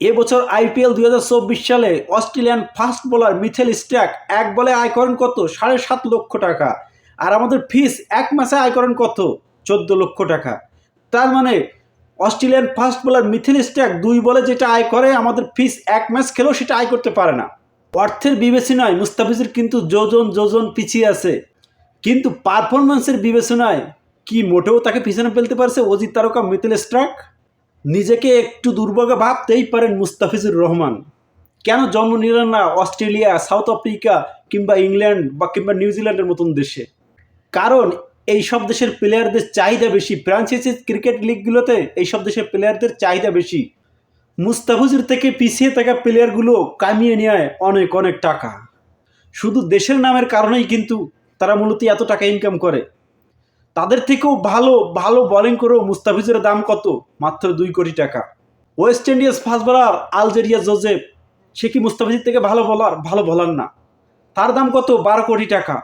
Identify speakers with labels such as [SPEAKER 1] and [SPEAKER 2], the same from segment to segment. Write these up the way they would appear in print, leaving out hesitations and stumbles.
[SPEAKER 1] এবছর আইপিএল 2024 সালে Australian fast bowler Mitchell Starc এক বলে আয় করেন কত 7.5 লক্ষ টাকা। আর আমাদের ফিস এক মাসে আয় করেন কত 14 লক্ষ টাকা। তার মানে Australian fast bowler Mitchell Starc 2 বলে যেটা আয় করে আমাদের ফিস এক ম্যাচ খেলেও সেটা আয় করতে পারে না। অর্থের বিবেচনায় মুস্তাফিজুর কিন্তু যোজন পিছিয়ে আছে, কিন্তু পারফরমেন্সের বিবেচনায় কি মোটেও তাকে পিছনে ফেলতে পারছে অজিত তারকা মিচেল স্টার্ক? নিজেকে একটু দুর্ভাগা ভাবতেই পারেন মুস্তাফিজুর রহমান। কেন জন্ম নিলেন না অস্ট্রেলিয়া, সাউথ আফ্রিকা কিংবা ইংল্যান্ড বা কিংবা নিউজিল্যান্ডের মতন দেশে? কারণ এই সব দেশের প্লেয়ারদের চাহিদা বেশি, ফ্রান্সাইজি ক্রিকেট লিগগুলোতে এই সব দেশের প্লেয়ারদের চাহিদা বেশি। মুস্তাফিজুর থেকে পিছিয়ে থাকা প্লেয়ারগুলো কামিয়ে নেয় অনেক অনেক টাকা। শুধু দেশের নামের কারণেই কিন্তু তারা মূলত এত টাকা ইনকাম করে। তাদের থেকেও ভালো ভালো বোলিং করেও মুস্তাফিজুরের দাম কত? মাত্র 2 কোটি টাকা। West Indies fast bowler Alzarri Joseph, সে কি মুস্তাফিজুর থেকে ভালো বোলার না? তার দাম কত? 12 কোটি টাকা।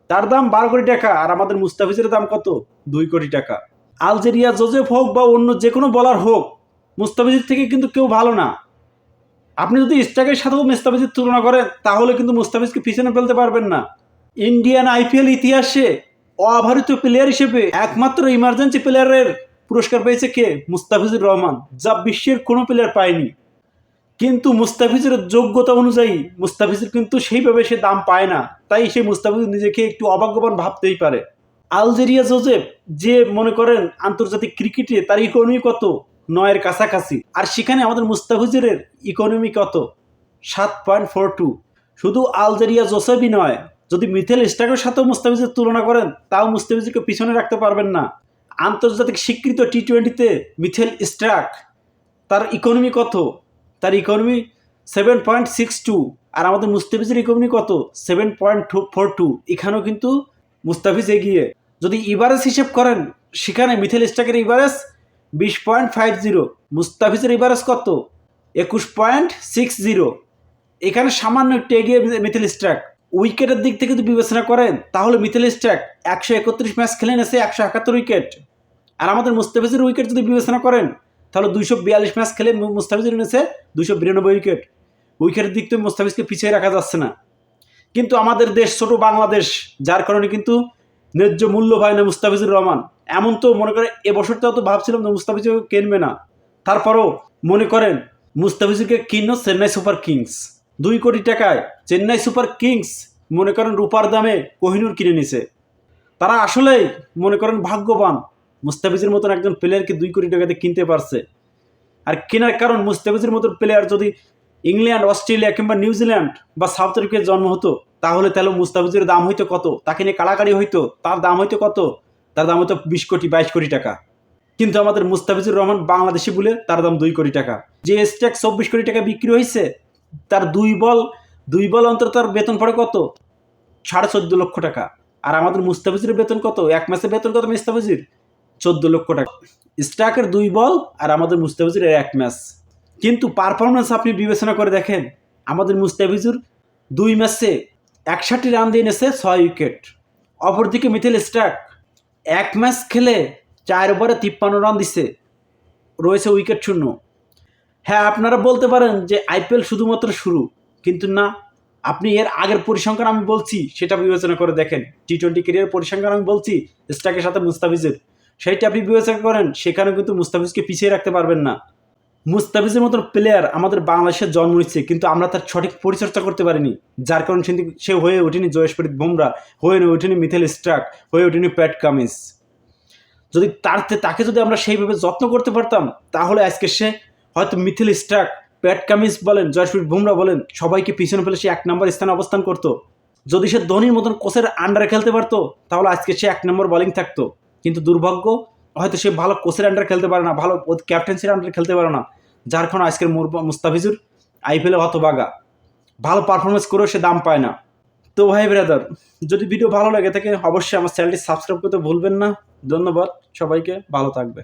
[SPEAKER 1] তার দাম 12 কোটি টাকা, আর আমাদের মুস্তাফিজুরের দাম কত? 2 কোটি টাকা। আলজেরিয়া জোসেফ হোক বা অন্য যে কোনো বোলার হোক, মুস্তাফিজুর থেকে কিন্তু কেউ ভালো না। আপনি যদি স্ট্রাইকের সাথেও মুস্তাফিজের তুলনা করেন তাহলে কিন্তু মুস্তাফিজকে পিছনে ফেলতে পারবেন না। ইন্ডিয়ান আইপিএল ইতিহাসে অভারিত প্লেয়ার হিসেবে একমাত্র ইমার্জেন্সি প্লেয়ারের পুরস্কার পেয়েছে কে? মুস্তাফিজুর রহমান, যা বিশ্বের কোনো প্লেয়ার পায়নি। কিন্তু মুস্তাফিজের যোগ্যতা অনুযায়ী মুস্তাফিজুর কিন্তু সেইভাবে সে দাম পায় না, তাই সে মুস্তাফিজুর নিজেকে একটু অভাগ্যবান ভাবতেই পারে। আলজেরিয়া জোসেফ, যে মনে করেন আন্তর্জাতিক ক্রিকেটে তার ইকোনমি কত 9-এর কাছাকাছি, আর সেখানে আমাদের মুস্তাফিজুরের ইকোনমি কত? 7.42। শুধু আলজেরিয়া জোসেফই নয়, যদি মিচেল স্টার্কের সাথেও মুস্তাফিজের তুলনা করেন তাও মুস্তাফিজুরকে পিছনে রাখতে পারবেন না। আন্তর্জাতিক স্বীকৃত টি-20তে মিচেল স্টার্ক, তার ইকোনমি কত? তার ইকোনমি 7.62, আর আমাদের মুস্তাফিজের ইকোনমি কত? 7.42। এখানেও কিন্তু মুস্তাফিজ এগিয়ে। যদি ইভারেজ হিসেব করেন সেখানে মিচেল স্টার্কের ইভারেজ 20.50, মুস্তাফিজের ইভারেজ কত? 21.60। এখানে সামান্য একটু এগিয়ে মিচেল স্টার্ক। উইকেটের দিক থেকে যদি বিবেচনা করেন তাহলে মিচেল স্টার্ক 131 ম্যাচ খেলে এনেছে 171 উইকেট, আর আমাদের মুস্তাফিজের উইকেট যদি বিবেচনা করেন তাহলে 242 ম্যাচ খেলে মুস্তাফিজুর এনেছে 292 উইকেট। উইকেটের দিক থেকে মুস্তাফিজকে পিছিয়ে রাখা যাচ্ছে না। কিন্তু আমাদের দেশ ছোট বাংলাদেশ, যার কারণে কিন্তু ন্যায্য মূল্য পায় না মুস্তাফিজুর রহমান। এমন তো মনে করেন এবছরটাও তো ভাবছিলাম যে মুস্তাফিজুরকে কিনবে না, তারপরও মনে করেন মুস্তাফিজুরকে কিনলো চেন্নাই সুপার কিংস 2 কোটি টাকায়। চেন্নাই সুপার কিংস মনে করেন রূপার দামে কোহিনূর কিনে নিছে। তারা আসলেই মনে করেন ভাগ্যবান, মুস্তাফিজের মতন একজন প্লেয়ারকে 2 কোটি টাকাতে কিনতে পারছে। আর কেনার কারণ মুস্তাফিজের মতন প্লেয়ার যদি ইংল্যান্ড, অস্ট্রেলিয়া কিংবা নিউজিল্যান্ড বা সাউথ আফ্রিকায় জন্ম হতো তাহলে মুস্তাফিজের দাম হইতো কত? তাকে নিয়ে কাড়াকাড়ি হইতো, তার দাম হইতো কত? তার দাম হতো 20 কোটি 22 কোটি টাকা। কিন্তু আমাদের মুস্তাফিজুর রহমান বাংলাদেশি বলে তার দাম 2 কোটি টাকা। যে স্ট্যাক 24 কোটি টাকা বিক্রি হয়েছে, তার দুই বল অন্তর তার বেতন পড়ে কত? 14.5 লক্ষ টাকা। আর আমাদের মুস্তাফিজের বেতন কত? এক ম্যাচের বেতন কত মুস্তাফিজের? 14 লক্ষ টাকা। স্ট্রাইকের 2 বল আর আমাদের মুস্তাফিজুর এক ম্যাচ। কিন্তু পারফরমেন্স আপনি বিবেচনা করে দেখেন, আমাদের মুস্তাফিজুর 2 ম্যাচে 61 রান দিয়ে এনেছে 6 উইকেট। অপরদিকে মিচেল স্টার্ক এক ম্যাচ খেলে 4 ওভারে 53 রান দিছে, রয়েছে উইকেট শূন্য। হ্যাঁ, আপনারা বলতে পারেন যে আইপিএল শুধুমাত্র শুরু, কিন্তু না, আপনি এর আগের পরিসংখ্যান আমি বলছি সেটা বিবেচনা করে দেখেন। টি-20 ক্যারিয়ার পরিসংখ্যান আমি বলছি স্টার্কের সাথে মুস্তাফিজের, সেইটা আপনি বিবেচনা করেন, সেখানে কিন্তু মুস্তাফিজকে পিছিয়ে রাখতে পারবেন না। মুস্তাফিজের মতন প্লেয়ার আমাদের বাংলাদেশের জন্ম নিচ্ছে, কিন্তু আমরা তার সঠিক পরিচর্যা করতে পারিনি, যার কারণে সে হয়ে ওঠেনি জয়প্রীত বুমরা, হয়ে ওঠেনি মিচেল স্টার্ক, হয়ে ওঠেনি প্যাট কামিন্স। যদি তাকে যদি আমরা সেইভাবে যত্ন করতে পারতাম তাহলে আজকে সে হয়তো মিচেল স্টার্ক, প্যাট কামিন্স বলেন, জয়প্রীত বুমরা বলেন, সবাইকে পিছনে ফেলে সে 1 নম্বর স্থানে অবস্থান করতো। যদি সে ধোনির মতন কোচের আন্ডারে খেলতে পারতো তাহলে আজকে সে 1 নম্বর বোলিং থাকতো। কিন্তু দুর্ভাগ্য, হয়তো সে ভালো কোচের আন্ডারে খেলতে পারে না, ভালো ক্যাপ্টেন্সির আন্ডারে খেলতে পারে না, যার কারণে আজকের মুস্তাফিজুর আইপিএলে হতভাগা, ভালো পারফরমেন্স করেও সে দাম পায় না। তো ভাই ব্রাদার, যদি ভিডিও ভালো লাগে থাকে অবশ্যই আমার চ্যানেলটি সাবস্ক্রাইব করতে ভুলবেন না। ধন্যবাদ সবাইকে, ভালো থাকবে।